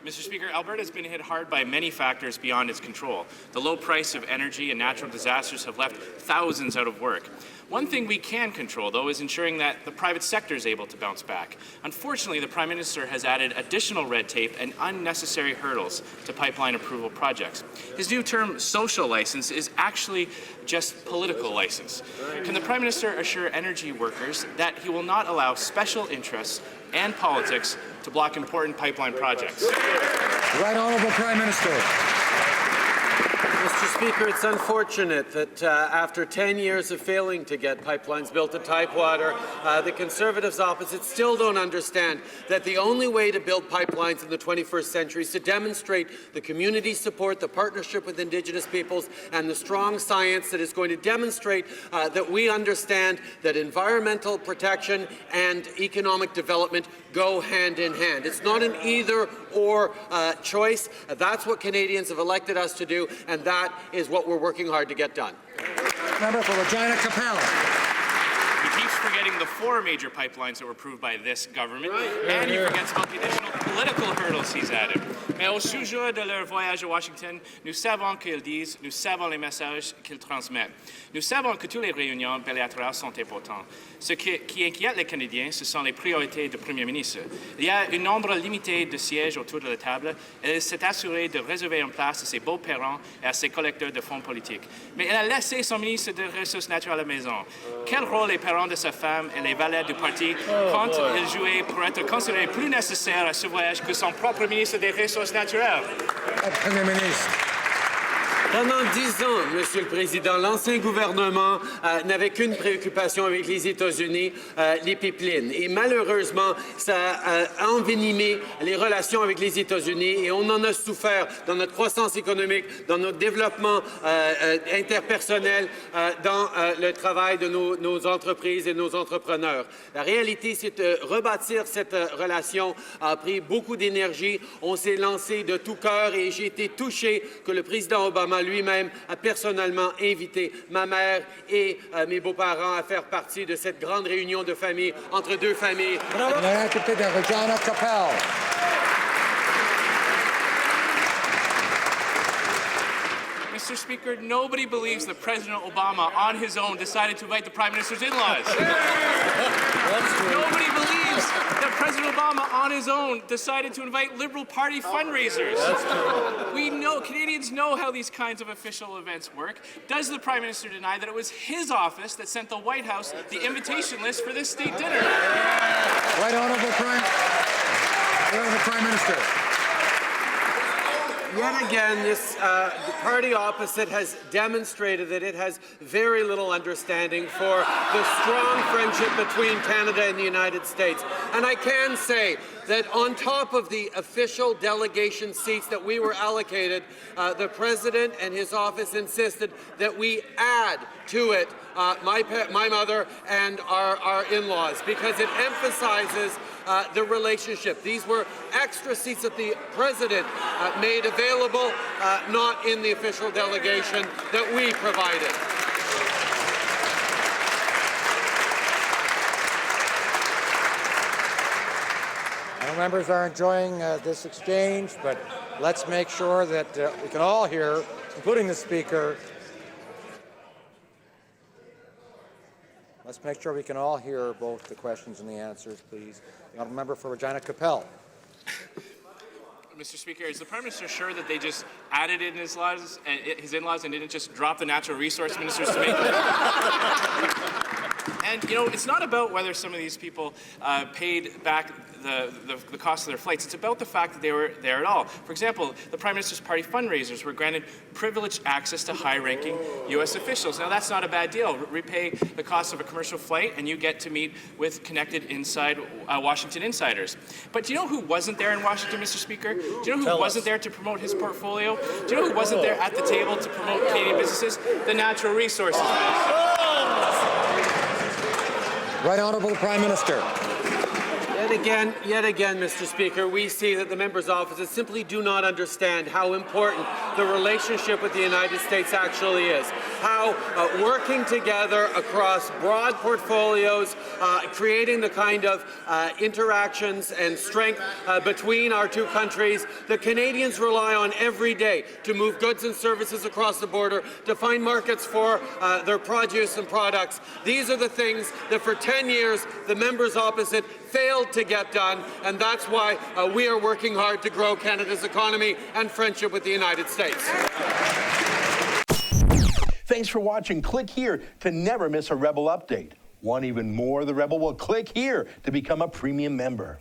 Mr. Speaker, Alberta has been hit hard by many factors beyond its control. The low price of energy and natural disasters have left thousands out of work. One thing we can control, though, is ensuring that the private sector is able to bounce back. Unfortunately, the Prime Minister has added additional red tape and unnecessary hurdles to pipeline approval projects. His new term, social license, is actually just political license. Can the Prime Minister assure energy workers that he will not allow special interests and politics to block important pipeline projects? Right Honourable Prime Minister. Mr. Speaker, it's unfortunate that after 10 years of failing to get pipelines built at Tidewater, the Conservatives opposite still don't understand that the only way to build pipelines in the 21st century is to demonstrate the community support, the partnership with Indigenous peoples, and the strong science that is going to demonstrate that we understand that environmental protection and economic development go hand in hand. It's not an either-or choice. That's what Canadians have elected us to do, and that is what we're working hard to get done. Member for Regina Capel. He keeps forgetting the 4 major pipelines that were approved by this government, and he forgets about the additional political hurdles he's added. Mais au sujet de leur voyage à Washington, nous savons qu'ils disent, nous savons les messages qu'ils transmettent. Nous savons que toutes les réunions bilatérales sont importantes. Ce qui inquiète les Canadiens, ce sont les priorités du Premier ministre. Il y a un nombre limité de sièges autour de la table et il s'est assuré de réserver une place à ses beaux-parents et à ses collecteurs de fonds politiques. Mais elle a laissé son ministre des Ressources naturelles à la maison. Quel rôle les parents de sa femme et les valets du parti comptent-ils jouer pour être considérés plus nécessaires à ce voyage que son propre ministre des Ressources naturelles? Premier ministre. Pendant 10 ans, Monsieur le Président, l'ancien gouvernement n'avait qu'une préoccupation avec les États-Unis, les pipelines. Et malheureusement, ça a envenimé les relations avec les États-Unis et on en a souffert dans notre croissance économique, dans notre développement interpersonnel, dans le travail de nos entreprises et nos entrepreneurs. La réalité, c'est que rebâtir cette relation a pris beaucoup d'énergie. On s'est lancé de tout cœur et j'ai été touché que le président Obama lui-même a personnellement invité ma mère et mes beaux-parents à faire partie de cette grande réunion de famille entre deux familles. Regina Capel. Mr. Speaker, nobody believes that President Obama, on his own, decided to invite the Prime Minister's in-laws. Nobody believes that President Obama, on his own, decided to invite Liberal Party fundraisers. We know, Canadians know how these kinds of official events work. Does the Prime Minister deny that it was his office that sent the White House the invitation list for this state dinner? Right Honourable Prime Minister. Yet again, this party opposite has demonstrated that it has very little understanding for the strong friendship between Canada and the United States. And I can say that on top of the official delegation seats that we were allocated, the President and his office insisted that we add to it my mother and our in-laws because it emphasizes the relationship. These were extra seats that the President made available, not in the official delegation that we provided. Members are enjoying this exchange, but let's make sure that we can all hear, including the Speaker. Let's make sure we can all hear both the questions and the answers, please. The honourable member for Regina Capel. Mr. Speaker, is the Prime Minister sure that they just added in his in-laws and didn't just drop the natural resource ministers to make it? And, you know, it's not about whether some of these people paid back the cost of their flights. It's about the fact that they were there at all. For example, the Prime Minister's party fundraisers were granted privileged access to high-ranking U.S. officials. Now, that's not a bad deal. Repay the cost of a commercial flight, and you get to meet with connected Washington insiders. But do you know who wasn't there in Washington, Mr. Speaker? Do you know who wasn't there to promote his portfolio? Do you know who wasn't there at the table to promote Canadian businesses? The natural resources minister. Right Honourable Prime Minister. Yet again, Mr. Speaker, we see that the members' offices simply do not understand how important the relationship with the United States actually is. how working together across broad portfolios, creating the kind of interactions and strength between our two countries that Canadians rely on every day to move goods and services across the border, to find markets for their produce and products. These are the things that for 10 years the members opposite failed to get done, and that's why we are working hard to grow Canada's economy and friendship with the United States. Thanks for watching. Click here to never miss a Rebel update. Want even more of the Rebel? Well, click here to become a premium member.